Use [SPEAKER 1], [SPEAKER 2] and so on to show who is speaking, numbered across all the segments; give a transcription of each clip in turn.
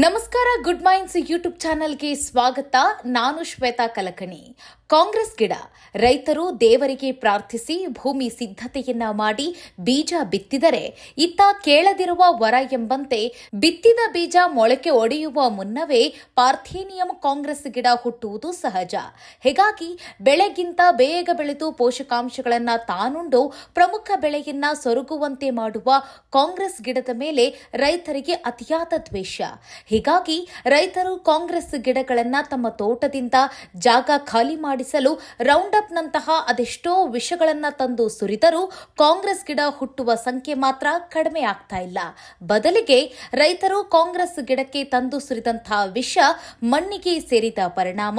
[SPEAKER 1] ನಮಸ್ಕಾರ, good minds YouTube ಚಾನೆಲ್ಗೆ ಸ್ವಾಗತ. ನಾನು ಶ್ವೇತಾ ಕಲಕಣಿ. ಕಾಂಗ್ರೆಸ್ ಗಿಡ ರೈತರು ದೇವರಿಗೆ ಪ್ರಾರ್ಥಿಸಿ ಭೂಮಿ ಸಿದ್ಧತೆಯನ್ನ ಮಾಡಿ ಬೀಜ ಬಿತ್ತಿದರೆ ಇತ್ತ ಕೇಳದಿರುವ ವರ ಎಂಬಂತೆ ಬಿತ್ತಿದ ಬೀಜ ಮೊಳಕೆ ಒಡೆಯುವ ಮುನ್ನವೇ ಪಾರ್ಥೇನಿಯಂ ಕಾಂಗ್ರೆಸ್ ಗಿಡ ಹುಟ್ಟುವುದು ಸಹಜ. ಹೀಗಾಗಿ ಬೆಳೆಗಿಂತ ಬೇಗ ಬೆಳೆದು ಪೋಷಕಾಂಶಗಳನ್ನು ತಾನುಂಡು ಪ್ರಮುಖ ಬೆಳೆಯನ್ನ ಸೊರಗುವಂತೆ ಮಾಡುವ ಕಾಂಗ್ರೆಸ್ ಗಿಡದ ಮೇಲೆ ರೈತರಿಗೆ ಅತಿಯಾದ ದ್ವೇಷ. ಹೀಗಾಗಿ ರೈತರು ಕಾಂಗ್ರೆಸ್ ಗಿಡಗಳನ್ನ ತಮ್ಮ ತೋಟದಿಂದ ಜಾಗ ಖಾಲಿ ಮಾಡಿಸಲು ರೌಂಡ್ ಅಪ್ ನಂತಹ ಅದೆಷ್ಟೋ ವಿಷಗಳನ್ನ ತಂದು ಸುರಿದರೂ ಕಾಂಗ್ರೆಸ್ ಗಿಡ ಹುಟ್ಟುವ ಸಂಖ್ಯೆ ಮಾತ್ರ ಕಡಿಮೆ ಆಗ್ತಾ ಇಲ್ಲ. ಬದಲಿಗೆ ರೈತರು ಕಾಂಗ್ರೆಸ್ ಗಿಡಕ್ಕೆ ತಂದು ಸುರಿದಂತಹ ವಿಷ ಮಣ್ಣಿಗೆ ಸೇರಿದ ಪರಿಣಾಮ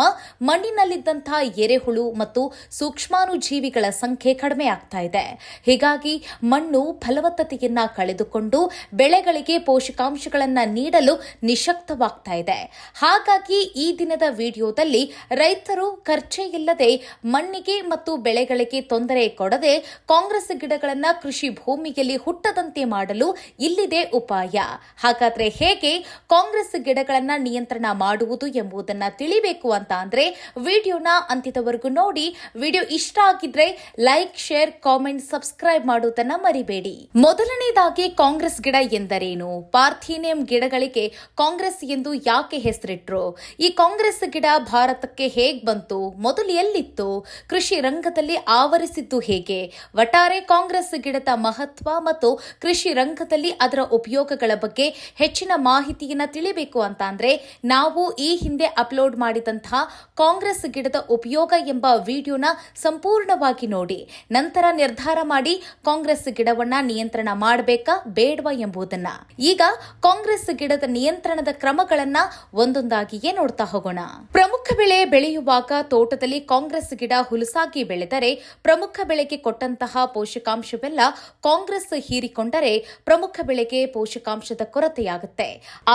[SPEAKER 1] ಮಣ್ಣಿನಲ್ಲಿದ್ದಂತಹ ಎರೆಹುಳು ಮತ್ತು ಸೂಕ್ಷ್ಮಾಣುಜೀವಿಗಳ ಸಂಖ್ಯೆ ಕಡಿಮೆ ಆಗ್ತಾ ಇದೆ. ಹೀಗಾಗಿ ಮಣ್ಣು ಫಲವತ್ತತೆಯನ್ನ ಕಳೆದುಕೊಂಡು ಬೆಳೆಗಳಿಗೆ ಪೋಷಕಾಂಶಗಳನ್ನು ನೀಡಲು ನಿಶಕ್ತವಾಗ್ತಾ ಇದೆ. ಹಾಗಾಗಿ ಈ ದಿನದ ವಿಡಿಯೋದಲ್ಲಿ ರೈತರು ಖರ್ಚೇ ಇಲ್ಲದೆ ಮಣ್ಣಿಗೆ ಮತ್ತು ಬೆಳೆಗಳಿಗೆ ತೊಂದರೆ ಕೊಡದೆ ಕಾಂಗ್ರೆಸ್ ಗಿಡಗಳನ್ನ ಕೃಷಿ ಭೂಮಿಯಲ್ಲಿ ಹುಟ್ಟದಂತೆ ಮಾಡಲು ಇಲ್ಲಿದೆ ಉಪಾಯ. ಹಾಗಾದ್ರೆ ಹೇಗೆ ಕಾಂಗ್ರೆಸ್ ಗಿಡಗಳನ್ನ ನಿಯಂತ್ರಣ ಮಾಡುವುದು ಎಂಬುದನ್ನ ತಿಳಿಬೇಕು ಅಂತ ಅಂದ್ರೆ ವಿಡಿಯೋನ ಅಂತ್ಯದವರೆಗೂ ನೋಡಿ. ವಿಡಿಯೋ ಇಷ್ಟ ಆಗಿದ್ರೆ ಲೈಕ್, ಶೇರ್, ಕಾಮೆಂಟ್, ಸಬ್ಸ್ಕ್ರೈಬ್ ಮಾಡುವುದನ್ನ ಮರಿಬೇಡಿ. ಮೊದಲನೇದಾಗಿ ಕಾಂಗ್ರೆಸ್ ಗಿಡ ಎಂದರೇನು? ಪಾರ್ಥೇನಿಯಂ ಗಿಡಗಳಿಗೆ ಕಾಂಗ್ರೆಸ್ ಎಂದು ಯಾಕೆ ಹೆಸರಿಟ್ರು? ಈ ಕಾಂಗ್ರೆಸ್ ಗಿಡ ಭಾರತಕ್ಕೆ ಹೇಗ್ ಬಂತು? ಮೊದಲು ಎಲ್ಲಿತ್ತು? ಕೃಷಿ ರಂಗದಲ್ಲಿ ಆವರಿಸಿದ್ದು ಹೇಗೆ? ಒಟ್ಟಾರೆ ಕಾಂಗ್ರೆಸ್ ಗಿಡದ ಮಹತ್ವ ಮತ್ತು ಕೃಷಿ ರಂಗದಲ್ಲಿ ಅದರ ಉಪಯೋಗಗಳ ಬಗ್ಗೆ ಹೆಚ್ಚಿನ ಮಾಹಿತಿಯನ್ನ ತಿಳಿಬೇಕು ಅಂತ ಅಂದ್ರೆ ನಾವು ಈ ಹಿಂದೆ ಅಪ್ಲೋಡ್ ಮಾಡಿದಂತಹ ಕಾಂಗ್ರೆಸ್ ಗಿಡದ ಉಪಯೋಗ ಎಂಬ ವಿಡಿಯೋನ ಸಂಪೂರ್ಣವಾಗಿ ನೋಡಿ. ನಂತರ ನಿರ್ಧಾರ ಮಾಡಿ ಕಾಂಗ್ರೆಸ್ ಗಿಡವನ್ನ ನಿಯಂತ್ರಣ ಮಾಡಬೇಕಾ ಬೇಡವಾ ಎಂಬುದನ್ನ. ಈಗ ಕಾಂಗ್ರೆಸ್ ಗಿಡದ ನಿಯಂತ್ರಣದ ಕ್ರಮಗಳನ್ನ ಒಂದೊಂದಾಗಿಯೇ ನೋಡ್ತಾ ಹೋಗೋಣ. ಪ್ರಮುಖ ಬೆಳೆ ಬೆಳೆಯುವಾಗ ತೋಟದಲ್ಲಿ ಕಾಂಗ್ರೆಸ್ ಗಿಡ ಹುಲಸಾಗಿ ಬೆಳೆದರೆ ಪ್ರಮುಖ ಬೆಳೆಗೆ ಕೊಟ್ಟಂತಹ ಪೋಷಕಾಂಶವೆಲ್ಲ ಕಾಂಗ್ರೆಸ್ ಹೀರಿಕೊಂಡರೆ ಪ್ರಮುಖ ಬೆಳೆಗೆ ಪೋಷಕಾಂಶದ ಕೊರತೆಯಾಗುತ್ತೆ.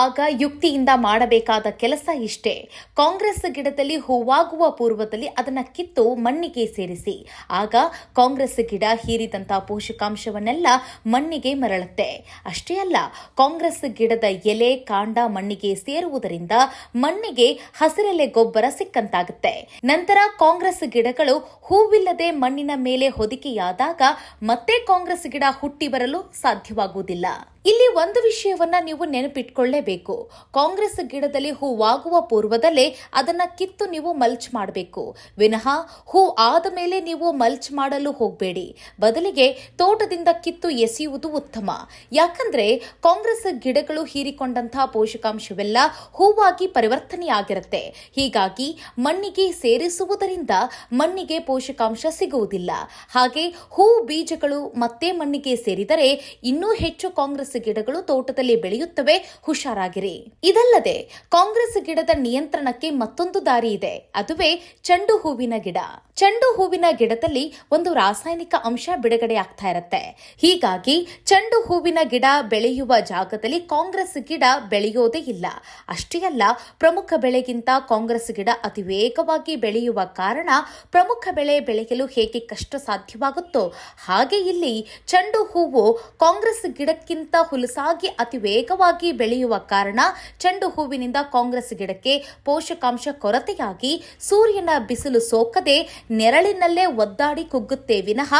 [SPEAKER 1] ಆಗ ಯುಕ್ತಿಯಿಂದ ಮಾಡಬೇಕಾದ ಕೆಲಸ ಇಷ್ಟೇ. ಕಾಂಗ್ರೆಸ್ ಗಿಡದಲ್ಲಿ ಹೂವಾಗುವ ಪೂರ್ವದಲ್ಲಿ ಅದನ್ನ ಕಿತ್ತು ಮಣ್ಣಿಗೆ ಸೇರಿಸಿ. ಆಗ ಕಾಂಗ್ರೆಸ್ ಗಿಡ ಹೀರಿದಂತಹ ಪೋಷಕಾಂಶವನ್ನೆಲ್ಲ ಮಣ್ಣಿಗೆ ಮರಳುತ್ತೆ. ಅಷ್ಟೇ ಅಲ್ಲ, ಕಾಂಗ್ರೆಸ್ ಗಿಡದ ಎಲೆ, ಕಾಂಡ ಮಣ್ಣಿಗೆ ಸೇರುವುದರಿಂದ ಮಣ್ಣಿಗೆ ಹಸಿರೆಲೆ ಗೊಬ್ಬರ ಸಿಕ್ಕಂತಾಗುತ್ತೆ. ನಂತರ ಕಾಂಗ್ರೆಸ್ ಗಿಡಗಳು ಹೂವಿಲ್ಲದೆ ಮಣ್ಣಿನ ಮೇಲೆ ಹೊದಿಕೆಯಾದಾಗ ಮತ್ತೆ ಕಾಂಗ್ರೆಸ್ ಗಿಡ ಹುಟ್ಟಿ ಬರಲು ಸಾಧ್ಯವಾಗುವುದಿಲ್ಲ. ಇಲ್ಲಿ ಒಂದು ವಿಷಯವನ್ನ ನೀವು ನೆನಪಿಟ್ಕೊಳ್ಳೇಬೇಕು. ಕಾಂಗ್ರೆಸ್ ಗಿಡದಲ್ಲಿ ಹೂವಾಗುವ ಪೂರ್ವದಲ್ಲೇ ಅದನ್ನ ಕಿತ್ತು ನೀವು ಮಲ್ಚ್ ಮಾಡಬೇಕು ವಿನಃ ಹೂ ಆದ ಮೇಲೆ ನೀವು ಮಲ್ಚ್ ಮಾಡಲು ಹೋಗಬೇಡಿ. ಬದಲಿಗೆ ತೋಟದಿಂದ ಕಿತ್ತು ಎಸೆಯುವುದು ಉತ್ತಮ. ಯಾಕಂದ್ರೆ ಕಾಂಗ್ರೆಸ್ ಗಿಡಗಳು ಹೀರಿಕೊಂಡಂತಹ ಪೋಷಕಾಂಶವೆಲ್ಲ ಹೂವಾಗಿ ಪರಿವರ್ತನೆಯಾಗಿರುತ್ತೆ. ಹೀಗಾಗಿ ಮಣ್ಣಿಗೆ ಸೇರಿಸುವುದರಿಂದ ಮಣ್ಣಿಗೆ ಪೋಷಕಾಂಶ ಸಿಗುವುದಿಲ್ಲ. ಹಾಗೆ ಹೂ ಬೀಜಗಳು ಮತ್ತೆ ಮಣ್ಣಿಗೆ ಸೇರಿದರೆ ಇನ್ನೂ ಹೆಚ್ಚು ಕಾಂಗ್ರೆಸ್ ಗಿಡಗಳು ತೋಟದಲ್ಲಿ ಬೆಳೆಯುತ್ತವೆ. ಹುಷಾರಾಗಿರಿ. ಇದಲ್ಲದೆ ಕಾಂಗ್ರೆಸ್ ಗಿಡದ ನಿಯಂತ್ರಣಕ್ಕೆ ಮತ್ತೊಂದು ದಾರಿ ಇದೆ. ಅದುವೇ ಚೆಂಡು ಹೂವಿನ ಗಿಡ. ಚೆಂಡು ಹೂವಿನ ಗಿಡದಲ್ಲಿ ಒಂದು ರಾಸಾಯನಿಕ ಅಂಶ ಬಿಡುಗಡೆ ಆಗ್ತಾ ಇರುತ್ತೆ. ಹೀಗಾಗಿ ಚೆಂಡು ಹೂವಿನ ಗಿಡ ಬೆಳೆಯುವ ಜಾಗದಲ್ಲಿ ಕಾಂಗ್ರೆಸ್ ಗಿಡ ಬೆಳೆಯೋದೇ ಇಲ್ಲ. ಅಷ್ಟೇ ಅಲ್ಲ, ಪ್ರಮುಖ ಬೆಳೆಗಿಂತ ಕಾಂಗ್ರೆಸ್ ಗಿಡ ಅತಿ ವೇಗವಾಗಿ ಬೆಳೆಯುವ ಕಾರಣ ಪ್ರಮುಖ ಬೆಳೆ ಬೆಳೆಯಲು ಹೇಗೆ ಕಷ್ಟ ಸಾಧ್ಯವಾಗುತ್ತೋ ಹಾಗೆ ಇಲ್ಲಿ ಚೆಂಡು ಹೂವು ಕಾಂಗ್ರೆಸ್ ಗಿಡಕ್ಕಿಂತ ಹುಲಸಾಗಿ ಅತಿ ವೇಗವಾಗಿ ಬೆಳೆಯುವ ಕಾರಣ ಚೆಂಡು ಹೂವಿನಿಂದ ಕಾಂಗ್ರೆಸ್ ಗಿಡಕ್ಕೆ ಪೋಷಕಾಂಶ ಕೊರತೆಯಾಗಿ ಸೂರ್ಯನ ಬಿಸಿಲು ಸೋಕದೆ ನೆರಳಿನಲ್ಲೇ ಒದ್ದಾಡಿ ಕುಗ್ಗುತ್ತೆ ವಿನಃ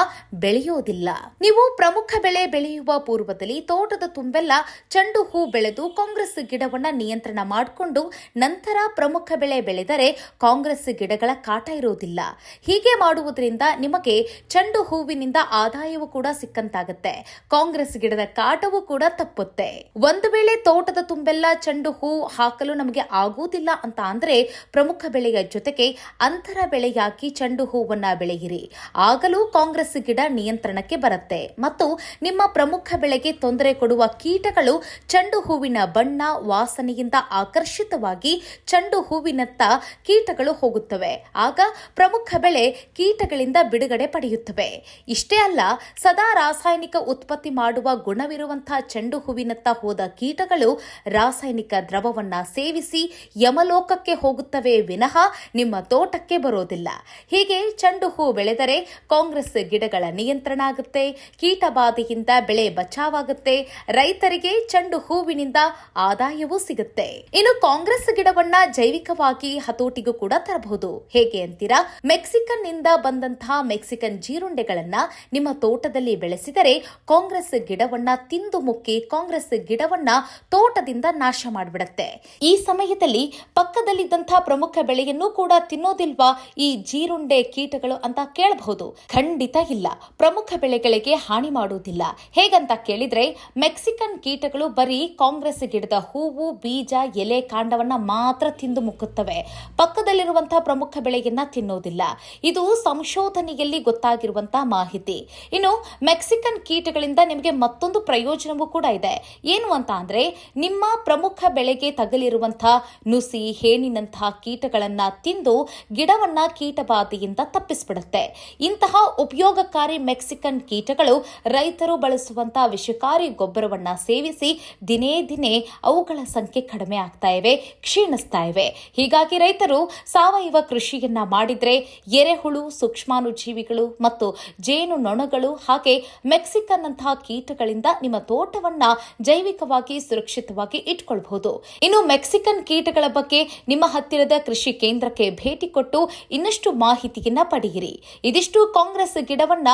[SPEAKER 1] ಬೆಳೆಯೋದಿಲ್ಲ. ನೀವು ಪ್ರಮುಖ ಬೆಳೆ ಬೆಳೆಯುವ ಪೂರ್ವದಲ್ಲಿ ತೋಟದ ತುಂಬೆಲ್ಲ ಚೆಂಡು ಹೂ ಬೆಳೆದು ಕಾಂಗ್ರೆಸ್ ಗಿಡವನ್ನ ನಿಯಂತ್ರಣ ಮಾಡಿಕೊಂಡು ನಂತರ ಪ್ರಮುಖ ಬೆಳೆ ಬೆಳೆದರೆ ಕಾಂಗ್ರೆಸ್ ಗಿಡಗಳ ಕಾಟ ಇರುವುದಿಲ್ಲ. ಹೀಗೆ ಮಾಡುವುದರಿಂದ ನಿಮಗೆ ಚೆಂಡು ಹೂವಿನಿಂದ ಆದಾಯವೂ ಕೂಡ ಸಿಕ್ಕಂತಾಗುತ್ತೆ. ಕಾಂಗ್ರೆಸ್ ಗಿಡದ ಕಾಟವೂ ಕೂಡ ತಪ್ಪುತ್ತೆ. ಒಂದು ವೇಳೆ ತೋಟದ ತುಂಬೆಲ್ಲ ಚೆಂಡು ಹೂ ಹಾಕಲು ನಮಗೆ ಆಗುವುದಿಲ್ಲ ಅಂತ ಅಂದ್ರೆ ಪ್ರಮುಖ ಬೆಳೆಯ ಜೊತೆಗೆ ಅಂತರ ಬೆಳೆಯಾಗಿ ಚೆಂಡು ಹೂವನ್ನ ಬೆಳೆಯಿರಿ. ಆಗಲೂ ಕಾಂಗ್ರೆಸ್ ಗಿಡ ನಿಯಂತ್ರಣಕ್ಕೆ ಬರುತ್ತೆ ಮತ್ತು ನಿಮ್ಮ ಪ್ರಮುಖ ಬೆಳೆಗೆ ತೊಂದರೆ ಕೊಡುವ ಕೀಟಗಳು ಚೆಂಡು ಹೂವಿನ ಬಣ್ಣ, ವಾಸನೆಯಿಂದ ಆಕರ್ಷಿತವಾಗಿ ಚೆಂಡು ಹೂವಿನತ್ತ ಕೀಟಗಳು ಹೋಗುತ್ತವೆ. ಆಗ ಪ್ರಮುಖ ಬೆಳೆ ಕೀಟಗಳಿಂದ ಬಿಡುಗಡೆ ಪಡೆಯುತ್ತವೆ. ಇಷ್ಟೇ ಅಲ್ಲ, ಸದಾ ರಾಸಾಯನಿಕ ಉತ್ಪತ್ತಿ ಮಾಡುವ ಗುಣವಿರುವಂತಹ ಚೆಂಡು ಹೂವಿನತ್ತ ಹೋದ ಕೀಟಗಳು ರಾಸಾಯನಿಕ ದ್ರವವನ್ನ ಸೇವಿಸಿ ಯಮಲೋಕಕ್ಕೆ ಹೋಗುತ್ತವೆ ವಿನಃ ನಿಮ್ಮ ತೋಟಕ್ಕೆ ಬರೋದಿಲ್ಲ. ಹೀಗೆ ಚೆಂಡು ಹೂ ಬೆಳೆದರೆ ಕಾಂಗ್ರೆಸ್ ಗಿಡಗಳ ನಿಯಂತ್ರಣ ಆಗುತ್ತೆ, ಕೀಟ ಬಾಧೆಯಿಂದ ಬೆಳೆ ಬಚಾವಾಗುತ್ತೆ, ರೈತರಿಗೆ ಚೆಂಡು ಹೂವಿನಿಂದ ಆದಾಯವೂ ಸಿಗುತ್ತೆ. ಇನ್ನು ಕಾಂಗ್ರೆಸ್ ಗಿಡವನ್ನ ಜೈವಿಕವಾಗಿ ಹತೋಟಿಗೂ ಕೂಡ ತರಬಹುದು. ಹೇಗೆ ಅಂತೀರಾ? ಮೆಕ್ಸಿಕನ್ ನಿಂದ ಬಂದಂತಹ ಮೆಕ್ಸಿಕನ್ ಜೀರುಂಡೆಗಳನ್ನ ನಿಮ್ಮ ತೋಟದಲ್ಲಿ ಬೆಳೆಸಿದರೆ ಕಾಂಗ್ರೆಸ್ ಗಿಡವನ್ನ ತಿಂದು ಮುಕ್ಕಿ ಕಾಂಗ್ರೆಸ್ ಗಿಡವನ್ನ ತೋಟದಿಂದ ನಾಶ ಮಾಡಿಬಿಡುತ್ತೆ. ಈ ಸಮಯದಲ್ಲಿ ಪಕ್ಕದಲ್ಲಿದ್ದಂತಹ ಪ್ರಮುಖ ಬೆಳೆಯನ್ನು ಕೂಡ ತಿನ್ನೋದಿಲ್ವಾ ಈ ಜೀರುಂಡೆ ಕೀಟಗಳು ಅಂತ ಕೇಳಬಹುದು. ಖಂಡಿತ ಇಲ್ಲ, ಪ್ರಮುಖ ಬೆಳೆಗಳಿಗೆ ಹಾನಿ ಮಾಡುವುದಿಲ್ಲ. ಹೇಗಂತ ಕೇಳಿದ್ರೆ ಮೆಕ್ಸಿಕನ್ ಕೀಟಗಳು ಬರೀ ಕಾಂಗ್ರೆಸ್ ಗಿಡದ ಹೂವು, ಬೀಜ, ಎಲೆ, ಕಾಂಡವನ್ನ ಮಾತ್ರ ತಿಂದು ಮುಕ್ಕುತ್ತವೆ. ಪಕ್ಕದಲ್ಲಿರುವಂತಹ ಪ್ರಮುಖ ಬೆಳೆಯನ್ನ ತಿನ್ನೋದಿಲ್ಲ. ಇದು ಸಂಶೋಧನೆಯಲ್ಲಿ ಗೊತ್ತಾಗಿರುವಂತಹ ಮಾಹಿತಿ. ಇನ್ನು ಮೆಕ್ಸಿಕನ್ ಕೀಟಗಳಿಂದ ನಿಮಗೆ ಮತ್ತೊಂದು ಪ್ರಯೋಜನವೂ ಕೂಡ ಇದೆ. ಏನು ಅಂತ ಅಂದ್ರೆ ನಿಮ್ಮ ಪ್ರಮುಖ ಬೆಳೆಗೆ ತಗಲಿರುವಂತಹ ನುಸಿ, ಹೇಣಿನಂತಹ ಕೀಟಗಳನ್ನ ತಿಂದು ಗಿಡವನ್ನ ಕೀಟಬಾಧೆಯಿಂದ ತಪ್ಪಿಸ್ಬಿಡುತ್ತೆ. ಇಂತಹ ಉಪಯೋಗಕಾರಿ ಮೆಕ್ಸಿಕನ್ ಕೀಟಗಳು ರೈತರು ಬಳಸುವಂತಹ ವಿಷಕಾರಿ ಗೊಬ್ಬರವನ್ನ ಸೇವಿಸಿ ದಿನೇ ದಿನೇ ಅವುಗಳ ಸಂಖ್ಯೆ ಕಡಿಮೆ ಆಗ್ತಾ ಇವೆ, ಕ್ಷೀಣಿಸ್ತಾ ಇವೆ. ಹೀಗಾಗಿ ರೈತರು ಸಾವಯವ ಕೃಷಿಯನ್ನ ಮಾಡಿದ್ರೆ ಎರೆಹುಳು, ಸೂಕ್ಷ್ಮಾಣುಜೀವಿಗಳು ಮತ್ತು ಜೇನು ನೊಣಗಳು ಹಾಗೆ ಮೆಕ್ಸಿಕನ್ ಅಂತಹ ಕೀಟಗಳಿಂದ ನಿಮ್ಮ ತೋಟವನ್ನ ಜೈವಿಕವಾಗಿ ಸುರಕ್ಷಿತವಾಗಿ ಇಟ್ಕೊಳ್ಬಹುದು. ಇನ್ನು ಮೆಕ್ಸಿಕನ್ ಕೀಟಗಳ ಬಗ್ಗೆ ನಿಮ್ಮ ಹತ್ತಿರದ ಕೃಷಿ ಕೇಂದ್ರಕ್ಕೆ ಭೇಟಿ ಕೊಟ್ಟು ಇನ್ನಷ್ಟು ಮಾಹಿತಿಯನ್ನ ಪಡೆಯಿರಿ. ಇದಿಷ್ಟು ಕಾಂಗ್ರೆಸ್ ಗಿಡವನ್ನ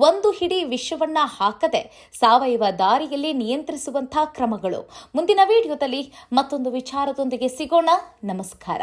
[SPEAKER 1] ಒಂದು ಹಿಡಿ ವಿಷವನ್ನ ಹಾಕದೆ ಸಾವಯವ ದಾರಿಯಲ್ಲಿ ನಿಯಂತ್ರಿಸುವಂತಹ ಕ್ರಮಗಳು. ಮುಂದಿನ ವಿಡಿಯೋದಲ್ಲಿ ಮತ್ತೊಂದು ವಿಚಾರದೊಂದಿಗೆ ಸಿಗೋಣ. ನಮಸ್ಕಾರ.